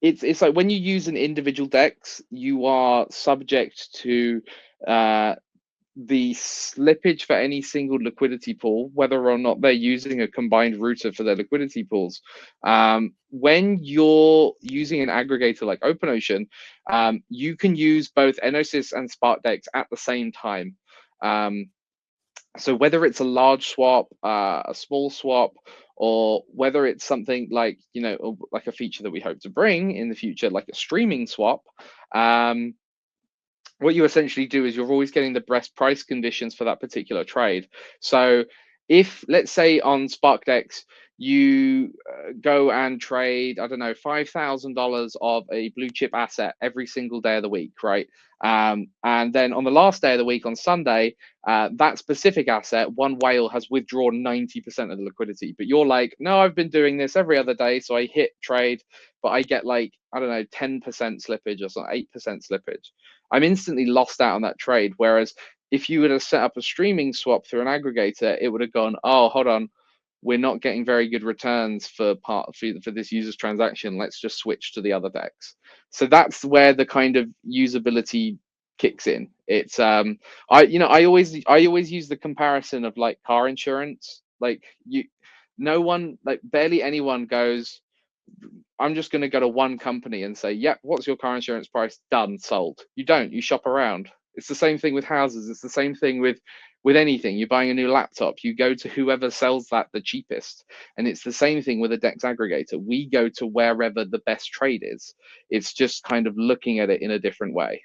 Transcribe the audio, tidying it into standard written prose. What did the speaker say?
it's like when you use an individual DEX, you are subject to the slippage for any single liquidity pool, whether or not they're using a combined router for their liquidity pools. When you're using an aggregator like OpenOcean, you can use both Enosis and SparkDex at the same time. So whether it's a large swap, a small swap, or whether it's something like, you know, like a feature that we hope to bring in the future, like a streaming swap, what you essentially do is you're always getting the best price conditions for that particular trade. So if, let's say on SparkDex, you go and trade, I don't know, $5,000 of a blue chip asset every single day of the week, right? And then on the last day of the week, on Sunday, that specific asset, one whale has withdrawn 90% of the liquidity. But you're like, no, I've been doing this every other day. So I hit trade, but I get like, I don't know, 10% slippage or something, 8% slippage. I'm instantly lost out on that trade. Whereas if you would have set up a streaming swap through an aggregator, it would have gone, oh, hold on, we're not getting very good returns for this user's transaction. Let's just switch to the other DEX. So that's where the kind of usability kicks in. It's I always use the comparison of like car insurance. Like no one, like barely anyone goes, I'm just going to go to one company and say, yep, what's your car insurance price? Done, sold. You don't, you shop around. It's the same thing with houses. It's the same thing with anything. You're buying a new laptop, you go to whoever sells that the cheapest. And it's the same thing with a DEX aggregator. We go to wherever the best trade is. It's just kind of looking at it in a different way.